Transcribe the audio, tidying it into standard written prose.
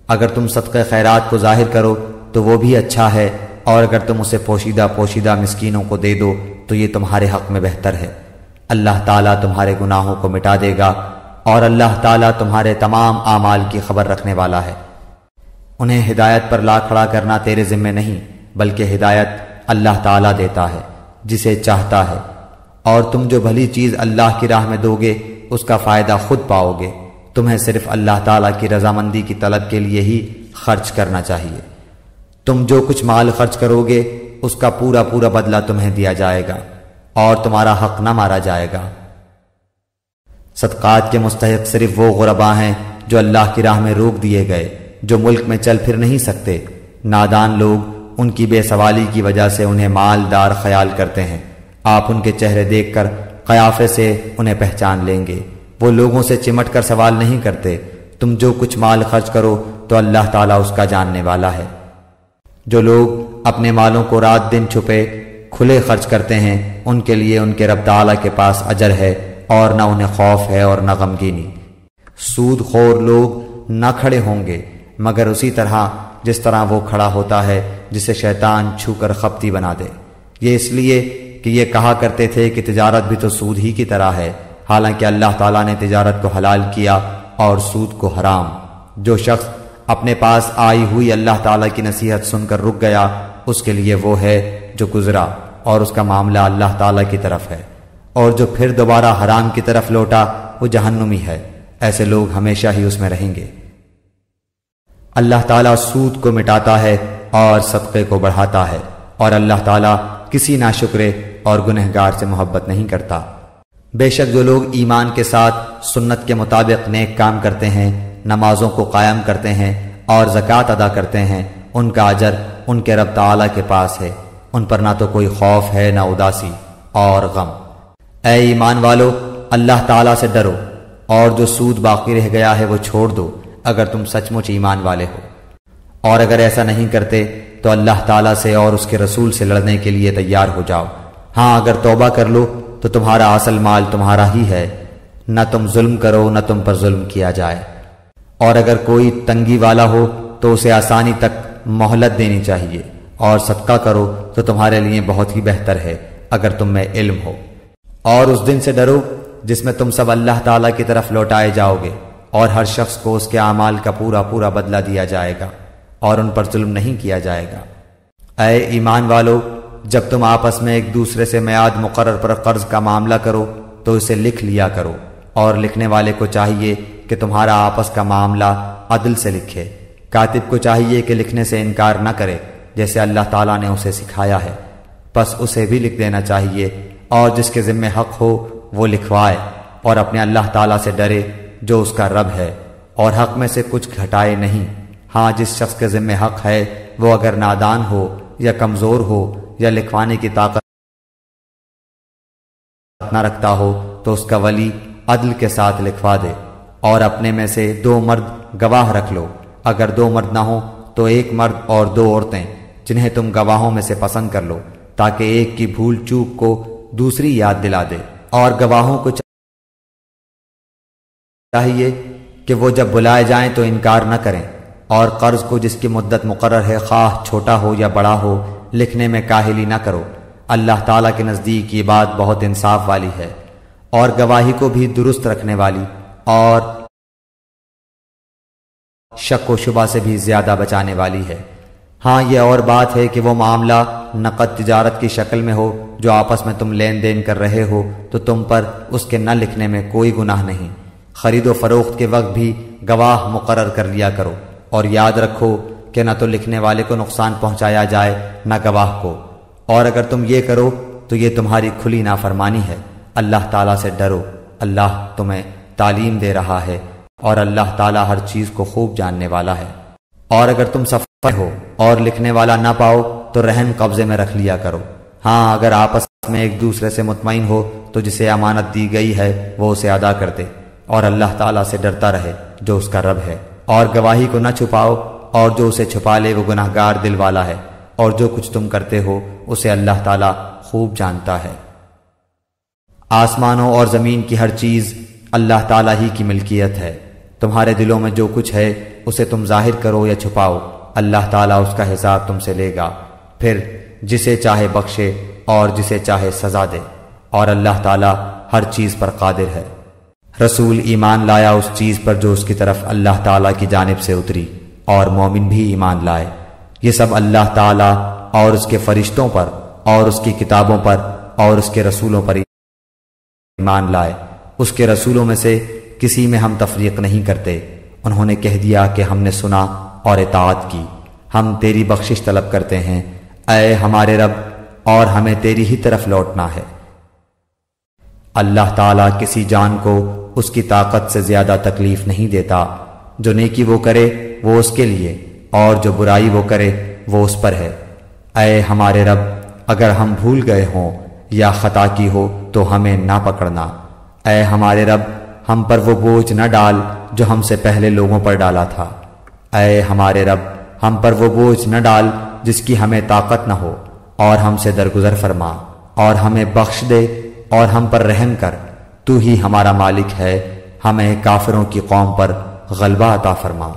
اگر تم صدقہ خیرات کو ظاہر کرو تو وہ بھی اچھا ہے، اور اگر تم اسے پوشیدہ مسکینوں کو دے دو تو یہ تمہارے حق میں بہتر ہے۔ اللہ تعالیٰ تمہارے گناہوں کو مٹا دے گا، اور اللہ تعالیٰ تمہارے تمام اعمال کی خبر رکھنے والا ہے۔ انہیں ہدایت پر لا کھڑا کرنا تیرے ذمہ نہیں، بلکہ ہدایت اللہ تعالیٰ دیتا ہے جسے چاہتا ہے، اور تم جو بھلی چیز اللہ کی راہ میں دو گے اس کا فائدہ خود پاؤ گے۔ تمہیں صرف اللہ تعالیٰ کی رضامندی کی طلب کے لیے ہی خرچ کرنا چاہیے۔ تم جو کچھ مال خرچ کرو گے اس کا پورا بدلہ تمہیں دیا جائے گا، اور تمہارا حق نہ مارا جائے گا۔ صدقات کے مستحق صرف وہ غرباء ہیں جو اللہ کی راہ میں روک دیے گئے، جو ملک میں چل پھر نہیں سکتے۔ نادان لوگ ان کی بے سوالی کی وجہ سے انہیں مالدار خیال کرتے ہیں۔ آپ ان کے چہرے دیکھ کر قیافے سے انہیں پہچان لیں گے۔ وہ لوگوں سے چمٹ کر سوال نہیں کرتے۔ تم جو کچھ مال خرچ کرو تو اللہ تعالیٰ اس کا جاننے والا ہے۔ جو لوگ اپنے مالوں کو رات دن چھپے کھلے خرچ کرتے ہیں ان کے لیے ان کے رب تعالیٰ کے پاس اجر ہے، اور نہ انہیں خوف ہے اور نہ غمگینی۔ سود خور لوگ نہ کھڑے ہوں گے مگر اسی طرح جس طرح وہ کھڑا ہوتا ہے جسے شیطان چھو کر خپتی بنا دے۔ یہ اس لیے کہ یہ کہا کرتے تھے کہ تجارت بھی تو سود ہی کی طرح ہے، حالانکہ اللہ تعالیٰ نے تجارت کو حلال کیا اور سود کو حرام۔ جو شخص اپنے پاس آئی ہوئی اللہ تعالیٰ کی نصیحت سن کر رک گیا اس کے لیے وہ ہے جو گزرا اور اس کا معاملہ اللہ تعالیٰ کی طرف ہے، اور جو پھر دوبارہ حرام کی طرف لوٹا وہ جہنمی ہے۔ ایسے لوگ ہمیشہ ہی اس میں رہیں گے۔ اللہ تعالیٰ سود کو مٹاتا ہے اور صدقے کو بڑھاتا ہے، اور اللہ تعالیٰ کسی ناشکرے اور گنہگار سے محبت نہیں کرتا۔ بے شک جو لوگ ایمان کے ساتھ سنت کے مطابق نیک کام کرتے ہیں، نمازوں کو قائم کرتے ہیں اور زکوٰۃ ادا کرتے ہیں، ان کا اجر ان کے رب تعالیٰ کے پاس ہے۔ ان پر نہ تو کوئی خوف ہے نہ اداسی اور غم۔ اے ایمان والو، اللہ تعالیٰ سے ڈرو، اور جو سود باقی رہ گیا ہے وہ چھوڑ دو اگر تم سچ مچ ایمان والے ہو، اور اگر ایسا نہیں کرتے تو اللہ تعالیٰ سے اور اس کے رسول سے لڑنے کے لیے تیار ہو جاؤ۔ ہاں اگر توبہ کر لو تو تمہارا اصل مال تمہارا ہی ہے، نہ تم ظلم کرو نہ تم پر ظلم کیا جائے۔ اور اگر کوئی تنگی والا ہو تو اسے آسانی تک مہلت دینی چاہیے، اور صدقہ کرو تو تمہارے لیے بہت ہی بہتر ہے اگر تم میں علم ہو۔ اور اس دن سے ڈرو جس میں تم سب اللہ تعالیٰ کی طرف لوٹائے جاؤ گے، اور ہر شخص کو اس کے اعمال کا پورا بدلہ دیا جائے گا، اور ان پر ظلم نہیں کیا جائے گا۔ اے ایمان والو، جب تم آپس میں ایک دوسرے سے میعاد مقرر پر قرض کا معاملہ کرو تو اسے لکھ لیا کرو، اور لکھنے والے کو چاہیے کہ تمہارا آپس کا معاملہ عدل سے لکھے۔ کاتب کو چاہیے کہ لکھنے سے انکار نہ کرے جیسے اللہ تعالیٰ نے اسے سکھایا ہے، پس اسے بھی لکھ دینا چاہیے، اور جس کے ذمہ حق ہو وہ لکھوائے، اور اپنے اللہ تعالیٰ سے ڈرے جو اس کا رب ہے، اور حق میں سے کچھ گھٹائے نہیں۔ ہاں جس شخص کے ذمہ حق ہے وہ اگر نادان ہو یا کمزور ہو یا لکھوانے کی طاقت نہ رکھتا ہو تو اس کا ولی عدل کے ساتھ لکھوا دے، اور اپنے میں سے 2 مرد گواہ رکھ لو۔ اگر 2 مرد نہ ہو تو 1 مرد اور 2 عورتیں جنہیں تم گواہوں میں سے پسند کر لو، تاکہ ایک کی بھول چوک کو دوسری یاد دلا دے۔ اور گواہوں کو چاہیے کہ وہ جب بلائے جائیں تو انکار نہ کریں، اور قرض کو جس کی مدت مقرر ہے خواہ چھوٹا ہو یا بڑا ہو لکھنے میں کاہلی نہ کرو۔ اللہ تعالیٰ کے نزدیک یہ بات بہت انصاف والی ہے، اور گواہی کو بھی درست رکھنے والی اور شک و شبہ سے بھی زیادہ بچانے والی ہے۔ ہاں یہ اور بات ہے کہ وہ معاملہ نقد تجارت کی شکل میں ہو جو آپس میں تم لین دین کر رہے ہو تو تم پر اس کے نہ لکھنے میں کوئی گناہ نہیں۔ خرید و فروخت کے وقت بھی گواہ مقرر کر لیا کرو، اور یاد رکھو کہ نہ تو لکھنے والے کو نقصان پہنچایا جائے نہ گواہ کو، اور اگر تم یہ کرو تو یہ تمہاری کھلی نافرمانی ہے۔ اللہ تعالیٰ سے ڈرو، اللہ تمہیں تعلیم دے رہا ہے، اور اللہ تعالیٰ ہر چیز کو خوب جاننے والا ہے۔ اور اگر تم سفر ہو اور لکھنے والا نہ پاؤ تو رہن قبضے میں رکھ لیا کرو۔ ہاں اگر آپس میں ایک دوسرے سے مطمئن ہو تو جسے امانت دی گئی ہے وہ اسے ادا کر دے، اور اللہ تعالیٰ سے ڈرتا رہے جو اس کا رب ہے۔ اور گواہی کو نہ چھپاؤ، اور جو اسے چھپا لے وہ گناہگار دل والا ہے، اور جو کچھ تم کرتے ہو اسے اللہ تعالیٰ خوب جانتا ہے۔ آسمانوں اور زمین کی ہر چیز اللہ تعالیٰ ہی کی ملکیت ہے۔ تمہارے دلوں میں جو کچھ ہے اسے تم ظاہر کرو یا چھپاؤ، اللہ تعالیٰ اس کا حساب تم سے لے گا، پھر جسے چاہے بخشے اور جسے چاہے سزا دے، اور اللہ تعالیٰ ہر چیز پر قادر ہے۔ رسول ایمان لایا اس چیز پر جو اس کی طرف اللہ تعالیٰ کی جانب سے اتری، اور مومن بھی ایمان لائے۔ یہ سب اللہ تعالیٰ اور اس کے فرشتوں پر اور اس کی کتابوں پر اور اس کے رسولوں پر ایمان لائے۔ اس کے رسولوں میں سے کسی میں ہم تفریق نہیں کرتے۔ انہوں نے کہہ دیا کہ ہم نے سنا اور اطاعت کی، ہم تیری بخشش طلب کرتے ہیں، اے ہمارے رب، اور ہمیں تیری ہی طرف لوٹنا ہے۔ اللہ تعالیٰ کسی جان کو اس کی طاقت سے زیادہ تکلیف نہیں دیتا۔ جو نیکی وہ کرے وہ اس کے لیے، اور جو برائی وہ کرے وہ اس پر ہے۔ اے ہمارے رب، اگر ہم بھول گئے ہوں یا خطا کی ہو تو ہمیں نہ پکڑنا۔ اے ہمارے رب، ہم پر وہ بوجھ نہ ڈال جو ہم سے پہلے لوگوں پر ڈالا تھا۔ اے ہمارے رب، ہم پر وہ بوجھ نہ ڈال جس کی ہمیں طاقت نہ ہو، اور ہم سے درگزر فرما، اور ہمیں بخش دے اور ہم پر رحم کر۔ تو ہی ہمارا مالک ہے، ہمیں کافروں کی قوم پر غلبہ عطا فرما۔